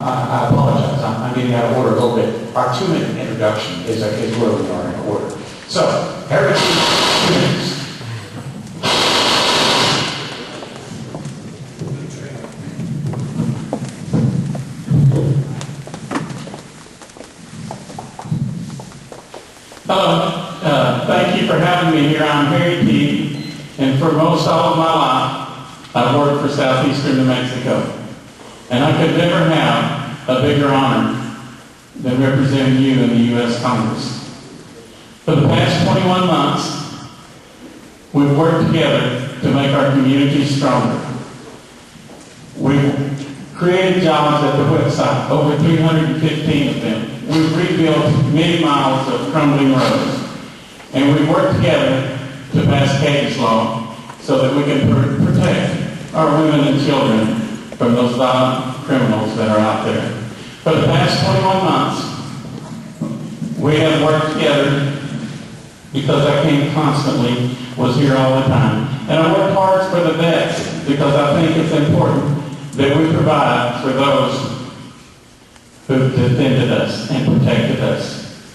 I apologize, I'm getting out of order a little bit. Our 2-minute introduction is where we are in order. So, everybody, 2 minutes. Hello, thank you for having me here. I'm Harry Teague, and for most all of my life, I've worked for Southeastern New Mexico. And I could never have a bigger honor than representing you in the U.S. Congress. For the past 21 months, we've worked together to make our community stronger. We've created jobs at the website, over 315 of them. We've rebuilt many miles of crumbling roads. And we've worked together to pass Teague's law so that we can protect our women and children from those violent criminals that are out there. For the past 21 months, we have worked together because I came constantly, was here all the time. And I worked hard for the vets because I think it's important that we provide for those who defended us and protected us.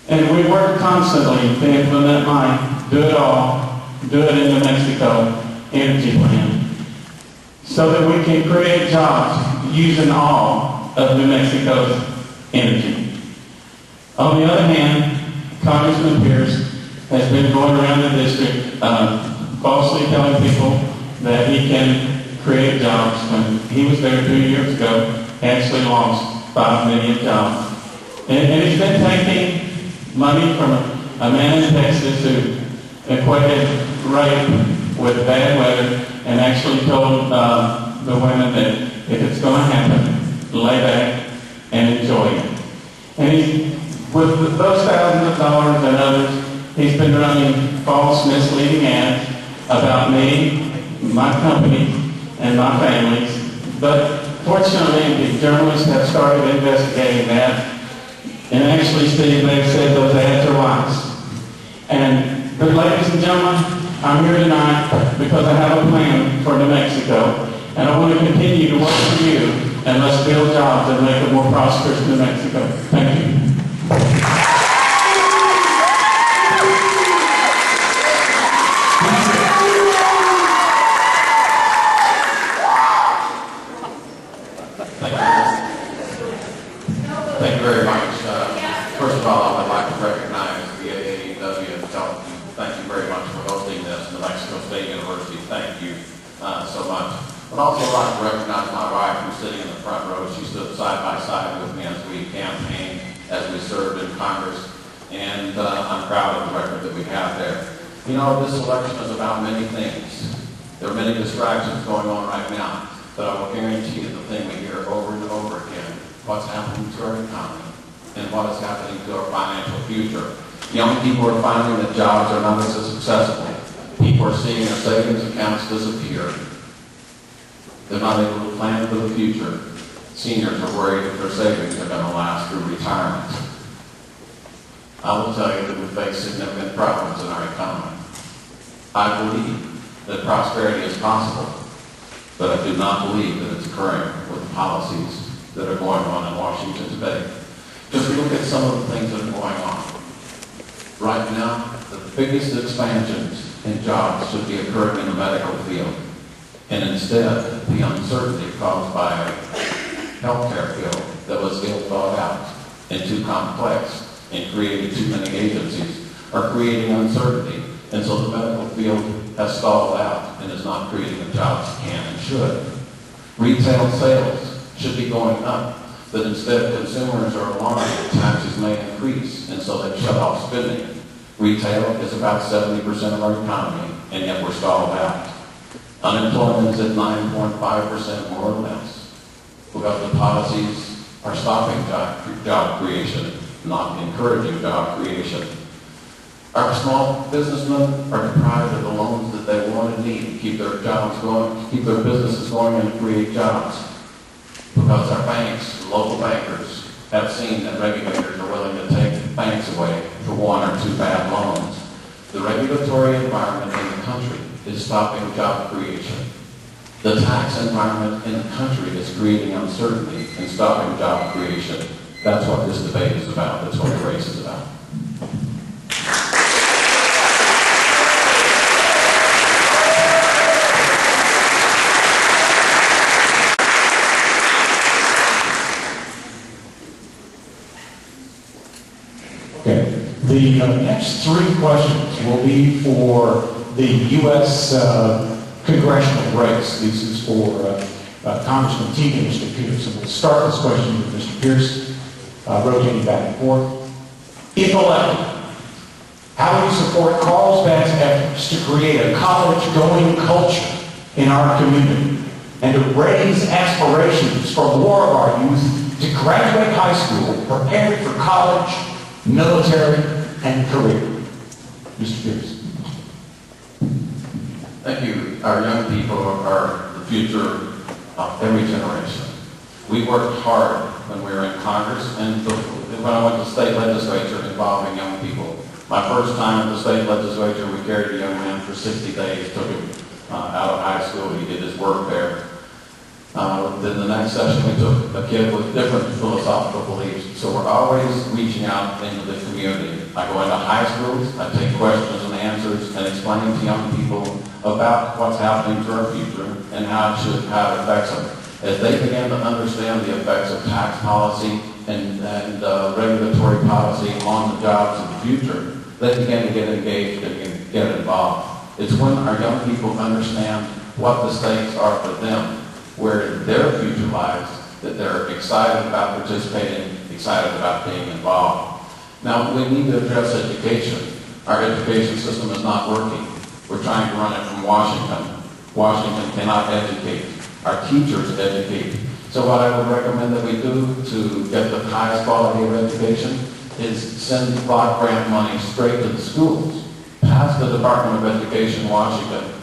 And we work constantly to implement my Do It All, Do It in New Mexico energy plan, so that we can create jobs using all of New Mexico's energy. On the other hand, Congressman Pearce has been going around the district falsely telling people that he can create jobs. When he was there 2 years ago, he actually lost 5 million jobs. And he's been taking money from a man in Texas who equated rape with bad weather and actually told the women that if it's going to happen, lay back and enjoy it. And with those thousands of dollars and others, he's been running false, misleading ads about me, my company, and my families. But fortunately, the journalists have started investigating that, and actually, Steve, they've said those ads are lies. But ladies and gentlemen, I'm here tonight because I have a plan for New Mexico, and I want to continue to work for you, and let's build jobs and make a more prosperous New Mexico. Thank you. Thank you very much. First of all, I would like to recognize the AAUW and tell you thank you very much for hosting this. New Mexico State University, thank you so much. I'd also like to recognize my wife who's sitting in the front row. She stood side by side with me as we campaigned, as we served in Congress, and I'm proud of the record that we have there. You know, this election is about many things. There are many distractions going on right now, but I will guarantee you the thing we hear over and over again: what's happening to our economy and what is happening to our financial future. Young people are finding that jobs are not as successful. People are seeing their savings accounts disappear. They're not able to plan for the future. Seniors are worried if their savings are going to last through retirement. I will tell you that we face significant problems in our economy. I believe that prosperity is possible, but I do not believe that it's occurring with the policies that are going on in Washington today. Just look at some of the things that are going on. Right now, the biggest expansions in jobs should be occurring in the medical field. And instead, the uncertainty caused by a healthcare field that was ill thought out and too complex and created too many agencies are creating uncertainty. And so the medical field has stalled out and is not creating the jobs it can and should. Retail sales should be going up, but instead consumers are alarmed that taxes may increase, and so they shut off spending. Retail is about 70% of our economy, and yet we're stalled out. Unemployment is at 9.5% more or less, because the policies are stopping job creation, not encouraging job creation. Our small businessmen are deprived of the loans that they want and need to keep their jobs going, keep their businesses going, and create jobs. Because our banks, local bankers, have seen that regulators are willing to take banks away for 1 or 2 bad loans. The regulatory environment in the country is stopping job creation. The tax environment in the country is creating uncertainty and stopping job creation. That's what this debate is about. That's what the race is about. Okay. The next three questions will be for the U.S. congressional race. This is for Congressman Teague and Mr. Pearce. And we'll start this question with Mr. Pearce, rotating back and forth. If elected, how will you support Carlsbad's efforts to create a college-going culture in our community and to raise aspirations for more of our youth to graduate high school prepared for college, military, and career? Mr. Pearce. Thank you. Our young people are the future of every generation. We worked hard when we were in Congress and when I went to state legislature involving young people. My first time at the state legislature, we carried a young man for 60 days, took him out of high school. He did his work there. Then the next session, we took a kid with different philosophical beliefs. So we're always reaching out into the community. I go into high schools, I take questions and answers and explain to young people about what's happening to our future and how it affects them. As they begin to understand the effects of tax policy and regulatory policy on the jobs of the future, they begin to get engaged and get involved. It's when our young people understand what the stakes are for them, where their future lies, that they're excited about participating, excited about being involved. Now, we need to address education. Our education system is not working. We're trying to run it from Washington. Washington cannot educate. Our teachers educate. So what I would recommend that we do to get the highest quality of education is send block grant money straight to the schools, pass the Department of Education in Washington,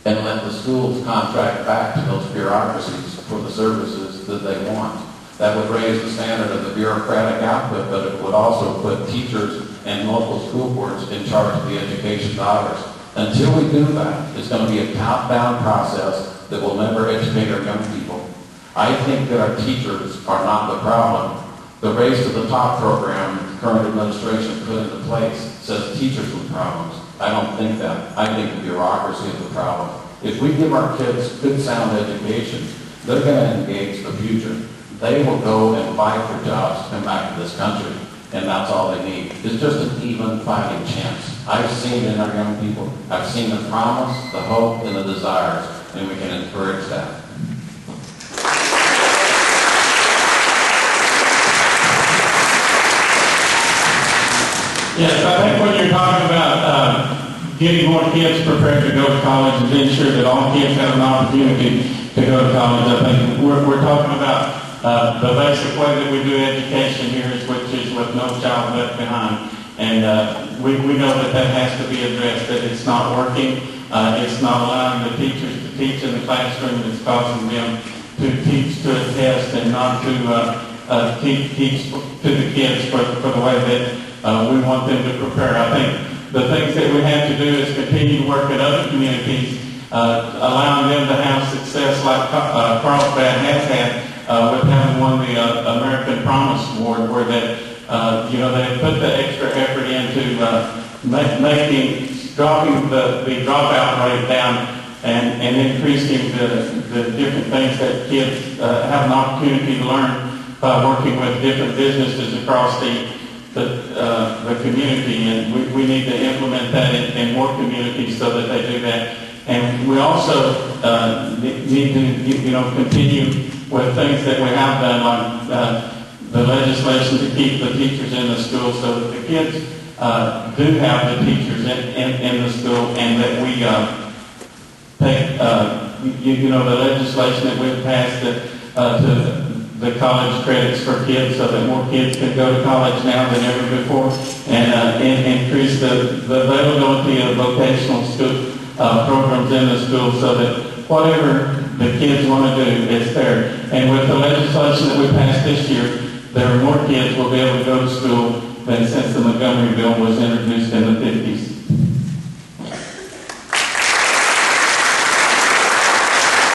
and let the schools contract back to those bureaucracies for the services that they want. That would raise the standard of the bureaucratic output, but it would also put teachers and local school boards in charge of the education dollars. Until we do that, it's going to be a top-down process that will never educate our young people. I think that our teachers are not the problem. The Race to the Top program the current administration put into place says teachers are the problems. I don't think that. I think the bureaucracy is the problem. If we give our kids good, sound education, they're going to engage the future. They will go and fight for jobs to come back to this country, and that's all they need. It's just an even fighting chance. I've seen it in our young people. I've seen the promise, the hope, and the desires, and we can encourage that. Yes, I think when you're talking about getting more kids prepared to go to college and to ensure that all kids have an opportunity to go to college, I think we're talking about the basic way that we do education here, which is with no child left behind. And we know that has to be addressed, that it's not working. It's not allowing the teachers to teach in the classroom. It's causing them to teach to a test and not to teach to the kids for the way that we want them to prepare. I think the things that we have to do is continue to work in other communities, allowing them to have success like Carlsbad has had with having won the American Promise Award, where that they put the extra effort into dropping the dropout rate down and increasing the different things that kids have an opportunity to learn by working with different businesses across the community, and we need to implement that in more communities so that they do that. And we also need to continue with things that we have done, like the legislation to keep the teachers in the school, so that the kids do have the teachers in the school, and that we take the legislation that we've passed to the college credits for kids, so that more kids can go to college now than ever before, and increase the availability of vocational school programs in the school, so that whatever the kids want to do is there. And with the legislation that we passed this year, there are more kids will be able to go to school than since the Montgomery bill was introduced in the 50s.